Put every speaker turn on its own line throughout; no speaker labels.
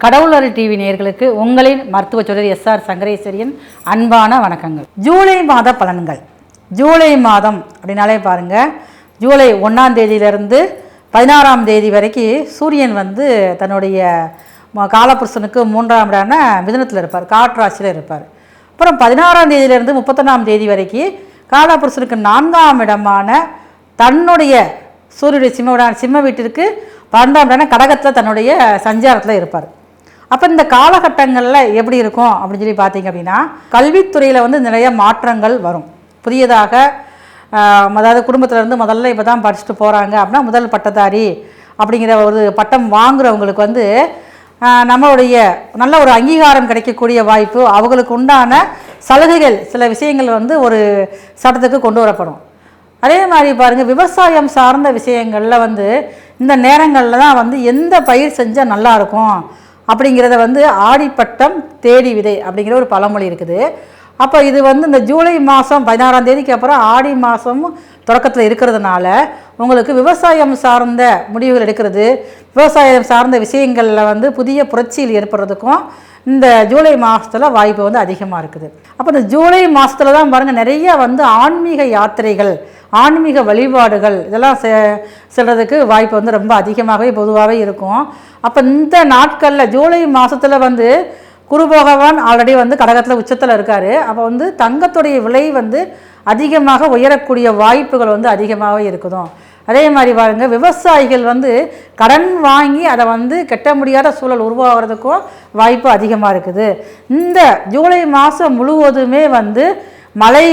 கடவுளர் TV நேயர்களுக்கு உங்களின் மருத்துவ சோதரி எஸ்ஆர் சங்கரேஸ்வரியின் அன்பான வணக்கங்கள். ஜூலை மாத பலன்கள். ஜூலை மாதம் அப்படின்னாலே பாருங்கள், ஜூலை 1ஆம் தேதியிலிருந்து 16ஆம் தேதி வரைக்கும் சூரியன் தன்னுடைய காலபுருஷனுக்கு 3ஆம் இடான மிதுனத்தில் இருப்பார், காற்றாட்சியில் இருப்பார். அப்புறம் 16ஆம் தேதியிலிருந்து 31ஆம் தேதி வரைக்கும் காலபுருஷனுக்கு 4ஆம் இடமான தன்னுடைய சூரியனுடைய சிம்ம வீட்டிற்கு 12ஆம் இடான கடகத்தில் தன்னுடைய சஞ்சாரத்தில் இருப்பார். அப்போ இந்த காலகட்டங்களில் எப்படி இருக்கும் அப்படின்னு சொல்லி பார்த்தீங்க அப்படின்னா, கல்வித்துறையில் நிறைய மாற்றங்கள் வரும். புதியதாக அதாவது குடும்பத்திலேருந்து முதல்ல இப்போ தான் படிச்சுட்டு போகிறாங்க அப்படின்னா முதல் பட்டதாரி அப்படிங்கிற ஒரு பட்டம் வாங்குறவங்களுக்கு நம்மளுடைய நல்ல ஒரு அங்கீகாரம் கிடைக்கக்கூடிய வாய்ப்பு, அவங்களுக்கு உண்டான சலுகைகள், சில விஷயங்கள் ஒரு சட்டத்துக்கு கொண்டு வரப்படும். அதே மாதிரி பாருங்கள், விவசாயம் சார்ந்த விஷயங்களில் இந்த நேரங்களில் தான் எந்த பயிர் செஞ்சால் நல்லாயிருக்கும் அப்படிங்கிறத ஆடிப்பட்டம் தேடி விதை அப்படிங்கிற ஒரு பழமொழி இருக்குது. அப்போ இது இந்த ஜூலை மாதம் 16ஆம் தேதிக்கு அப்புறம் ஆடி மாதம் தொடக்கத்தில் இருக்கிறதுனால உங்களுக்கு விவசாயம் சார்ந்த முடிவுகள் எடுக்கிறது, விவசாயம் சார்ந்த விஷயங்களில் புதிய புரட்சியில் ஏற்படுறதுக்கும் இந்த ஜூலை மாதத்தில் வாய்ப்பு அதிகமாக இருக்குது. அப்போ இந்த ஜூலை மாதத்தில் தான் பாருங்கள், நிறைய ஆன்மீக யாத்திரைகள், ஆன்மீக வழிபாடுகள் இதெல்லாம் செல்றதுக்கு வாய்ப்பு ரொம்ப அதிகமாகவே பொதுவாகவே இருக்கும். அப்போ இந்த நாட்களில் ஜூலை மாதத்தில் குரு பகவான் ஆல்ரெடி கடகத்தில் உச்சத்தில் இருக்கார். அப்போ தங்கத்துடைய விலை அதிகமாக உயரக்கூடிய வாய்ப்புகள் அதிகமாகவே இருக்குதும். அதே மாதிரி பாருங்கள், விவசாயிகள் கடன் வாங்கி அதை கட்ட முடியாத சூழல் உருவாகிறதுக்கும் வாய்ப்பு அதிகமாக இருக்குது. இந்த ஜூலை மாதம் முழுவதுமே மழை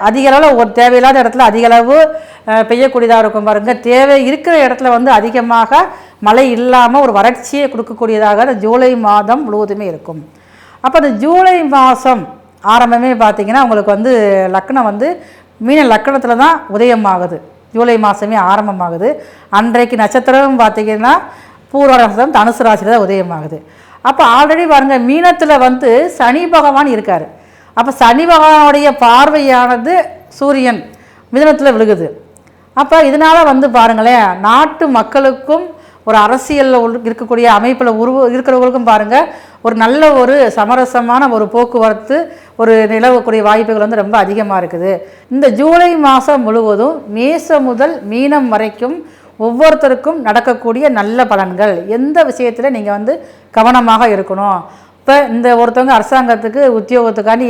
அதிக அளவில் ஒரு தேவையில்லாத இடத்துல அதிக அளவு பெய்யக்கூடியதாக இருக்கும். பாருங்கள், தேவை இருக்கிற இடத்துல அதிகமாக மழை இல்லாமல் ஒரு வறட்சியை கொடுக்கக்கூடியதாக இந்த ஜூலை மாதம் முழுவதுமே இருக்கும். அப்போ இந்த ஜூலை மாதம் ஆரம்பமே பார்த்திங்கன்னா உங்களுக்கு லக்னம் மீன லக்கணத்தில் தான் உதயமாகுது. ஜூலை மாதமே ஆரம்பமாகுது. அன்றைக்கு நட்சத்திரம் பார்த்திங்கன்னா பூர்வ நட்சத்திரம் தனுசு ராசியில் தான் உதயமாகுது. அப்போ ஆல்ரெடி பாருங்கள், மீனத்தில் சனி பகவான் இருக்கார். அப்போ சனி பகவானுடைய பார்வையானது சூரியன் மிதுனத்தில் விழுகுது. அப்போ இதனால் பாருங்களேன், நாட்டு மக்களுக்கும் ஒரு அரசியலில் இருக்கக்கூடிய அமைப்பில் இருக்கிறவங்களுக்கும் பாருங்கள், ஒரு நல்ல ஒரு சமரசமான ஒரு போக்குவரத்து ஒரு நிலவக்கூடிய வாய்ப்புகள் ரொம்ப அதிகமாக இருக்குது. இந்த ஜூலை மாதம் முழுவதும் மேசம் முதல் மீனம் வரைக்கும் ஒவ்வொருத்தருக்கும் நடக்கக்கூடிய நல்ல பலன்கள். எந்த விஷயத்தில் நீங்கள் கவனமாக இருக்கணும். இப்போ இந்த ஒருத்தவங்க அரசாங்கத்துக்கு உத்தியோகத்துக்காண்டி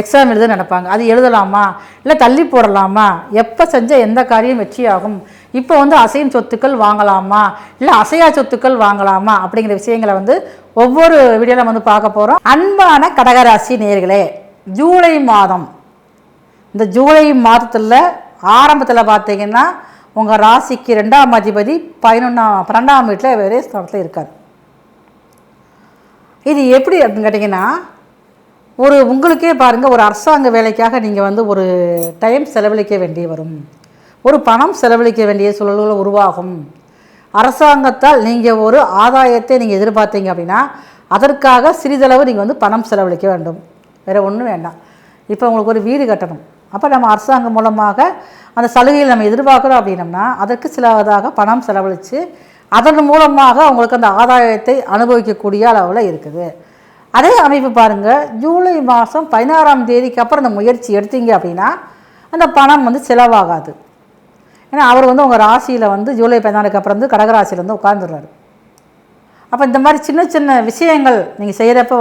எக்ஸாம் எழுத நினைப்பாங்க, அது எழுதலாமா இல்லை தள்ளி போடலாமா, எப்போ செஞ்சால் எந்த காரியம் வெற்றியாகும், இப்போ அசையும் சொத்துக்கள் வாங்கலாமா இல்லை அசையா சொத்துக்கள் வாங்கலாமா அப்படிங்கிற விஷயங்களை ஒவ்வொரு வீடியோவில் பார்க்க போகிறோம். அன்பான கடகராசி நேயர்களே, ஜூலை மாதம், இந்த ஜூலை மாதத்தில் ஆரம்பத்தில் பார்த்தீங்கன்னா உங்கள் ராசிக்கு 2ஆம் அதிபதி 12ஆம் வீட்டில் வேறே ஸ்தானத்தில் இருக்கார். இது எப்படி அப்படின்னு கேட்டிங்கன்னா, உங்களுக்கே பாருங்கள், ஒரு அரசாங்க வேலைக்காக நீங்கள் ஒரு டைம் செலவழிக்க வேண்டிய வரும், ஒரு பணம் செலவழிக்க வேண்டிய சூழல்கள் உருவாகும். அரசாங்கத்தால் நீங்கள் ஒரு ஆதாயத்தை நீங்கள் எதிர்பார்த்தீங்க அப்படின்னா அதற்காக சிறிதளவு நீங்கள் பணம் செலவழிக்க வேண்டும், வேறு ஒன்றும் வேண்டாம். இப்போ உங்களுக்கு ஒரு வீடு கட்டணும், அப்போ நம்ம அரசாங்கம் மூலமாக அந்த சலுகையில் நம்ம எதிர்பார்க்குறோம் அப்படின்னம்னா அதற்கு சிலதாக பணம் செலவழித்து அதன் மூலமாக அவங்களுக்கு அந்த ஆதாயத்தை அனுபவிக்கக்கூடிய அளவில் இருக்குது. அதே அமைப்பு பாருங்கள், ஜூலை மாதம் 16ஆம் தேதிக்கு அப்புறம் அந்த முயற்சி எடுத்தீங்க அப்படின்னா அந்த பணம் செலவாகாது. ஏன்னா அவர் உங்கள் ராசியில் ஜூலை 16க்கு அப்புறம் கடகராசியில் உட்காந்துடுறாரு. அப்போ இந்த மாதிரி சின்ன சின்ன விஷயங்கள் நீங்கள் செய்கிறப்ப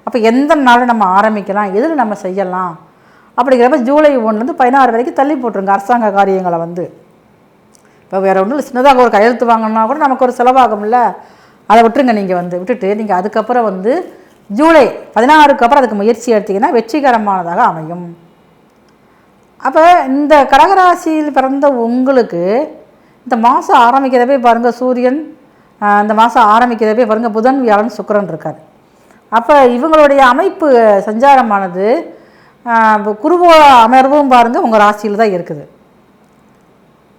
அப்போ எந்த நாளில் நம்ம ஆரம்பிக்கலாம், எதில் நம்ம செய்யலாம் அப்படிங்கிறப்ப ஜூலை 1லேருந்து 16 வரைக்கும் தள்ளி போட்டுருங்க அரசாங்க காரியங்களை. இப்போ வேறு ஒன்றும் இல்லை, சின்னதாக ஒரு கையெழுத்து வாங்கினா கூட நமக்கு ஒரு செலவாகும்ல, அதை விட்டுருங்க. நீங்கள் விட்டுட்டு நீங்கள் அதுக்கப்புறம் ஜூலை 16க்கு அப்புறம் அதுக்கு முயற்சி எடுத்திங்கன்னா வெற்றிகரமானதாக அமையும். அப்போ இந்த கடகராசியில் பிறந்த உங்களுக்கு இந்த மாதம் ஆரம்பிக்கிறதே பாருங்கள், சூரியன் இந்த மாதம் ஆரம்பிக்கிறதே பாருங்கள் புதன் வியாழன் சுக்கிரன் இருக்கார். அப்போ இவங்களுடைய அமைப்பு சஞ்சாரமானது குருவ அமர்வும் பாருங்கள் உங்கள் ராசியில் தான் இருக்குது.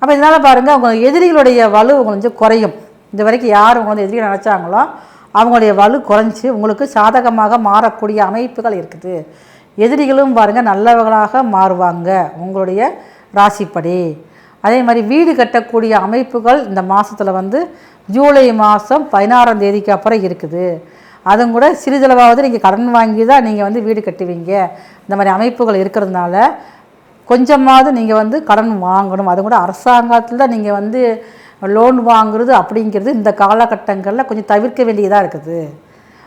அப்போ இதனால் பாருங்கள், அவங்க எதிரிகளுடைய வலு கொஞ்சம் குறையும். இது வரைக்கும் யார் உங்களை எதிரிகள் நினச்சாங்களோ அவங்களுடைய வலு குறைஞ்சி உங்களுக்கு சாதகமாக மாறக்கூடிய அமைப்புகள் இருக்குது. எதிரிகளும் பாருங்கள் நல்லவர்களாக மாறுவாங்க உங்களுடைய ராசிப்படி. அதே மாதிரி வீடு கட்டக்கூடிய அமைப்புகள் இந்த மாதத்தில் ஜூலை மாதம் 16ஆம் தேதிக்கு அப்புறம் இருக்குது. அதுவும் கூட சிறிதளவாவது நீங்கள் கடன் வாங்கி தான் நீங்கள் வந்து வீடு கட்டுவீங்க. இந்த மாதிரி அமைப்புகள் இருக்கிறதுனால கொஞ்சமாவது நீங்கள் வந்து கடன் வாங்கணும். அதுவும் கூட அரசாங்கத்தில் தான் நீங்கள் வந்து லோன் வாங்குறது அப்படிங்கிறது இந்த காலகட்டங்களில் கொஞ்சம் தவிர்க்க வேண்டியதாக இருக்குது.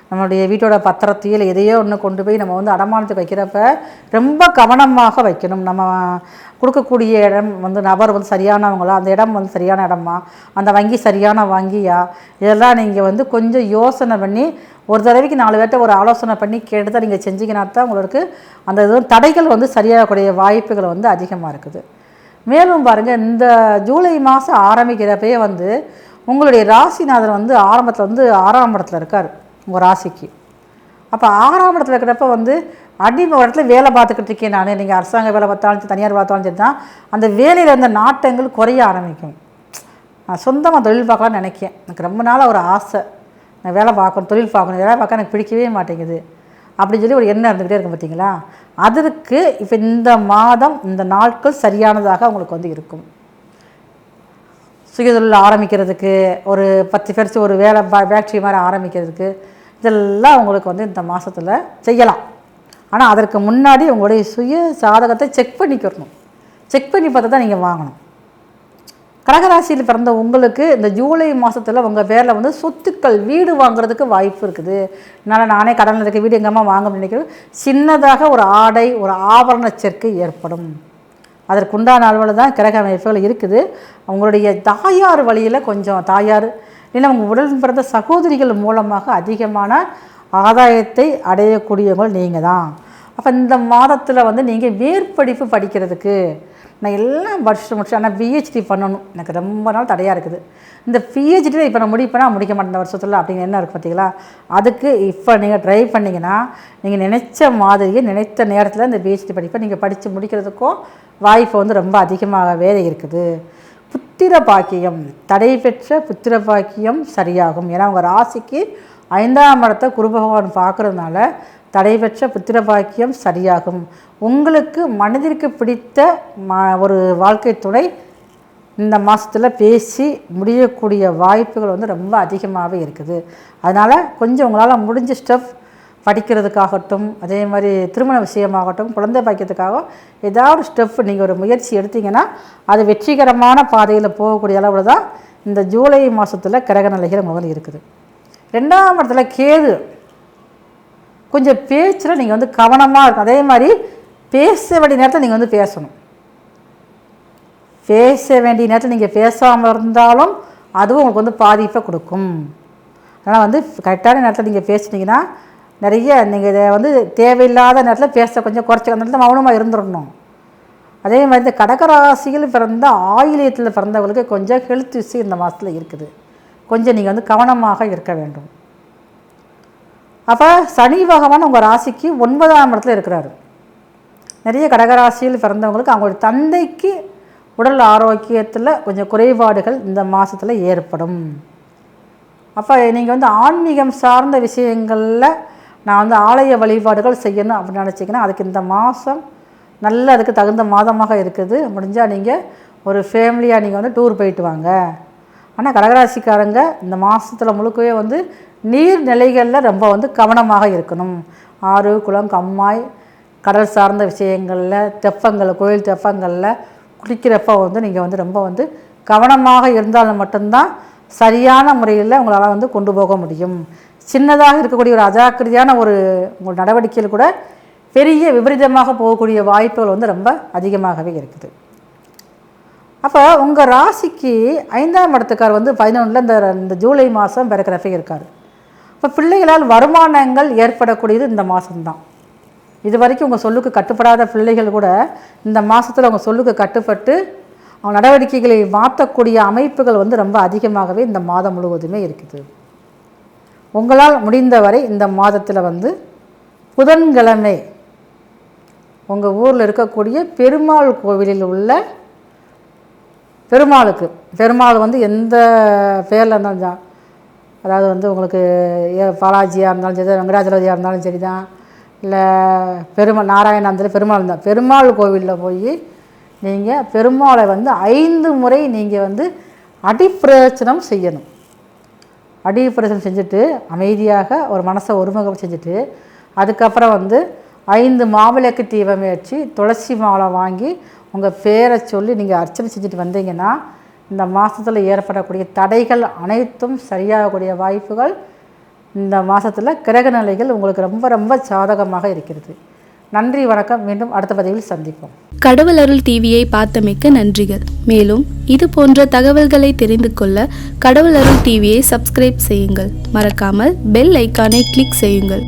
நம்மளுடைய வீட்டோட பத்திரத்தையோ இல்லை எதையோ ஒன்று கொண்டு போய் நம்ம வந்து அடமானத்துக்கு வைக்கிறப்ப ரொம்ப கவனமாக வைக்கணும். நம்ம கொடுக்கக்கூடிய இடம் வந்து நபர் வந்து சரியானவங்களா, அந்த இடம் வந்து சரியான இடமா, அந்த வங்கி சரியான வங்கியா, இதெல்லாம் நீங்கள் வந்து கொஞ்சம் யோசனை பண்ணி ஒரு தடவைக்கு 4 பேர்ட்ட ஒரு ஆலோசனை பண்ணி கேட்டு தான் நீங்கள் செஞ்சிங்கன்னா தான் உங்களுக்கு அந்த இது தடைகள் வந்து சரியாகக்கூடிய வாய்ப்புகள் வந்து அதிகமாக இருக்குது. மேலும் பாருங்கள், இந்த ஜூலை மாதம் ஆரம்பிக்கிறப்பயே வந்து உங்களுடைய ராசிநாதன் வந்து ஆரம்பத்தில் வந்து 6ஆம் இடத்துல இருக்கார் உங்கள் ராசிக்கு. அப்போ 6ஆம் இடத்துல இருக்கிறப்ப வந்து ஒரு இடத்துல வேலை பார்த்துக்கிட்டு இருக்கேன் நான், நீங்கள் அரசாங்க வேலை பார்த்தாலும் சரி தனியார் பார்த்தாலும் சரி தான் அந்த வேலையில் இருந்த நாட்டங்கள் குறைய ஆரம்பிக்கும். நான் சொந்தமாக தொழில் பார்க்கலான்னு நினைக்கிறேன். எனக்கு ரொம்ப நாளாக ஒரு ஆசை, நான் வேலை பார்க்கணும், தொழில் பார்க்கணும், வேலை பார்க்க எனக்கு பிடிக்கவே மாட்டேங்குது அப்படின்னு சொல்லி ஒரு எண்ணம் இருந்துக்கிட்டே இருக்கும் பார்த்தீங்களா. அதற்கு இப்போ இந்த மாதம் இந்த நாட்கள் சரியானதாக உங்களுக்கு வந்து இருக்கும். சுயதொழில் ஆரம்பிக்கிறதுக்கு, ஒரு 10 பேர்ச்சி ஒரு வேலை ஃபேக்ட்ரி மாதிரி ஆரம்பிக்கிறதுக்கு, இதெல்லாம் உங்களுக்கு வந்து இந்த மாதத்தில் செய்யலாம். ஆனால் அதற்கு முன்னாடி உங்களுடைய சுய சாதகத்தை செக் பண்ணிக்கிறணும். செக் பண்ணி பார்த்து தான் நீங்கள் வாங்கணும். கடகராசியில் பிறந்த உங்களுக்கு இந்த ஜூலை மாதத்தில் உங்கள் பேரில் வந்து சொத்துக்கள் வீடு வாங்குறதுக்கு வாய்ப்பு இருக்குது. என்னால் நானே கடனில் இருக்க வீடு எங்கள் அம்மா வாங்க நினைக்கிறது, சின்னதாக ஒரு ஆடை ஒரு ஆபரண சேர்க்கை ஏற்படும். அதற்குண்டான அளவில் தான் கிரக அமைப்புகள் இருக்குது. அவங்களுடைய தாயார் வழியில் கொஞ்சம் தாயார் இல்லைன்னா உங்கள் உடல் பிறந்த சகோதரிகள் மூலமாக அதிகமான ஆதாயத்தை அடையக்கூடியவங்க நீங்கள் தான். அப்போ இந்த மாதத்தில் வந்து நீங்கள் மேற்படிப்பு படிக்கிறதுக்கு நான் எல்லாம் வருஷம் முடிச்சு, ஆனால் பிஹெச்டி பண்ணணும், எனக்கு ரொம்ப நாள் தடையாக இருக்குது. இந்த பிஹெச்டி இப்போ நான் முடிப்பேனா முடிக்க மாட்டேன் இந்த வருஷத்தில் அப்படிங்கிற என்ன இருக்குது பார்த்தீங்களா. அதுக்கு இப்போ நீங்கள் ட்ரை பண்ணிங்கன்னா நீங்கள் நினைச்ச மாதிரியே நினைத்த நேரத்தில் இந்த பிஹெச்டி படிப்பை நீங்கள் படித்து முடிக்கிறதுக்கும் வாய்ப்பு வந்து ரொம்ப அதிகமாகவே இருக்குது. புத்திர பாக்கியம், தடை பெற்ற புத்திர பாக்கியம் சரியாகும். ஏன்னா உங்கள் ராசிக்கு 5ஆம் இடத்தை குரு பகவான் பார்க்குறதுனால தடை பெற்ற புத்திர பாக்கியம் சரியாகும். உங்களுக்கு மனதிற்கு பிடித்த ஒரு வாழ்க்கை துணை இந்த மாதத்தில் பேசி முடியக்கூடிய வாய்ப்புகள் வந்து ரொம்ப அதிகமாகவே இருக்குது. அதனால் கொஞ்சம் உங்களால் முடிஞ்ச ஸ்டெப் படிக்கிறதுக்காகட்டும், அதே மாதிரி திருமண விஷயமாகட்டும், குழந்தை பாக்கியத்துக்காக ஏதாவது ஸ்டெப் நீங்கள் ஒரு முயற்சி எடுத்தீங்கன்னா அது வெற்றிகரமான பாதையில் போகக்கூடிய அளவில் தான் இந்த ஜூலை மாதத்தில் கிரக நிலைகள் முதல் இருக்குது. 2ஆம் இடத்துல கேது, கொஞ்சம் பேச்சில் நீங்கள் வந்து கவனமாக இருக்கும். அதே மாதிரி பேச வேண்டிய நேரத்தில் நீங்கள் வந்து பேசணும். பேச வேண்டிய நேரத்தில் நீங்கள் பேசாமல் இருந்தாலும் அதுவும் உங்களுக்கு வந்து பாதிப்பை கொடுக்கும். அதனால் வந்து கரெக்டான நேரத்தில் நீங்கள் பேசினீங்கன்னா நிறைய நீங்கள் இதை வந்து தேவையில்லாத நேரத்தில் பேச கொஞ்சம் குறைச்சி அந்த நேரத்தில் மௌனமாக இருந்துடணும். அதே மாதிரி இந்த கடகராசியில் பிறந்த ஆயிலியத்தில் பிறந்தவங்களுக்கு கொஞ்சம் ஹெல்த் இஷ்யூ இந்த மாதத்தில் இருக்குது. கொஞ்சம் நீங்கள் வந்து கவனமாக இருக்க வேண்டும். அப்போ சனி பகவான் உங்கள் ராசிக்கு 9ஆம் இடத்துல இருக்கிறாரு. நிறைய கடகராசியில் பிறந்தவங்களுக்கு அவங்களுடைய தந்தைக்கு உடல் ஆரோக்கியத்தில் கொஞ்சம் குறைபாடுகள் இந்த மாதத்தில் ஏற்படும். அப்போ நீங்கள் வந்து ஆன்மீகம் சார்ந்த விஷயங்களில் நான் வந்து ஆலய வழிபாடுகள் செய்யணும் அப்படின்னு நினச்சிங்கன்னா அதுக்கு இந்த மாதம் நல்ல அதுக்கு தகுந்த மாதமாக இருக்குது. முடிஞ்சால் நீங்கள் ஒரு ஃபேமிலியாக நீங்கள் வந்து டூர் போயிட்டு வாங்க. ஆனால் கடகராசிக்காரங்க இந்த மாதத்தில் முழுக்கவே வந்து நீர்நிலைகளில் ரொம்ப வந்து கவனமாக இருக்கணும். ஆறு, குளம், கம்மாய், கடல் சார்ந்த விஷயங்களில், தெப்பங்கள், கோயில் தெப்பங்களில் குளிக்கிறப்ப வந்து நீங்கள் வந்து ரொம்ப வந்து கவனமாக இருந்தால் மட்டும்தான் சரியான முறையில் உங்களால் வந்து கொண்டு போக முடியும். சின்னதாக இருக்கக்கூடிய ஒரு அஜாக்கிரதையான ஒரு உங்கள் நடவடிக்கையில் கூட பெரிய விபரீதமாக போகக்கூடிய வாய்ப்புகள் வந்து ரொம்ப அதிகமாகவே இருக்குது. அப்போ உங்கள் ராசிக்கு 5ஆம் இடத்துக்கார் வந்து 11 இந்த ஜூலை மாதம் பிறக்கிறப்ப இருக்கார். இப்போ பிள்ளைகளால் வருமானங்கள் ஏற்படக்கூடியது இந்த மாதம்தான். இது வரைக்கும் உங்கள் சொல்லுக்கு கட்டுப்படாத பிள்ளைகள் கூட இந்த மாதத்தில் உங்கள் சொல்லுக்கு கட்டுப்பட்டு அவங்க நடவடிக்கைகளை மாற்றக்கூடிய அமைப்புகள் வந்து ரொம்ப அதிகமாகவே இந்த மாதம் முழுவதுமே இருக்குது. உங்களால் முடிந்தவரை இந்த மாதத்தில் வந்து புதன்கிழமை உங்கள் ஊரில் இருக்கக்கூடிய பெருமாள் கோவிலில் உள்ள பெருமாள் வந்து எந்த பேரில் இருந்தாலும், அதாவது வந்து உங்களுக்கு பாலாஜியாக இருந்தாலும் சரி, வெங்கடாஜலபதியாக இருந்தாலும் சரி தான், இல்லை பெருமாள் நாராயணா இருந்தாலும் பெருமாள் தான், பெருமாள் கோவிலில் போய் நீங்கள் பெருமாளை வந்து 5 முறை நீங்கள் வந்து அடிப்பிரதட்சணம் செய்யணும். அடி பிரதம் செஞ்சுட்டு அமைதியாக ஒரு மனசை ஒருமுகம் செஞ்சுட்டு அதுக்கப்புறம் 5 மாவிளக்கு தீபம் வச்சு துளசி மாலை வாங்கி உங்கள் பேரை சொல்லி நீங்கள் அர்ச்சனை செஞ்சுட்டு வந்தீங்கன்னா இந்த மாதத்தில் ஏற்படக்கூடிய தடைகள் அனைத்தும் சரியாகக்கூடிய வாய்ப்புகள் இந்த மாதத்தில் கிரக நிலைகள் உங்களுக்கு ரொம்ப ரொம்ப சாதகமாக இருக்கிறது. நன்றி, வணக்கம். மீண்டும் அடுத்த பதிவில் சந்திப்போம்.
கடவுள் அருள் டிவியை பார்த்தமைக்க நன்றிகள். மேலும் இது போன்ற தகவல்களை தெரிந்து கொள்ள கடவுள் அருள் டிவியை சப்ஸ்கிரைப் செய்யுங்கள். மறக்காமல் பெல் ஐக்கானை கிளிக் செய்யுங்கள்.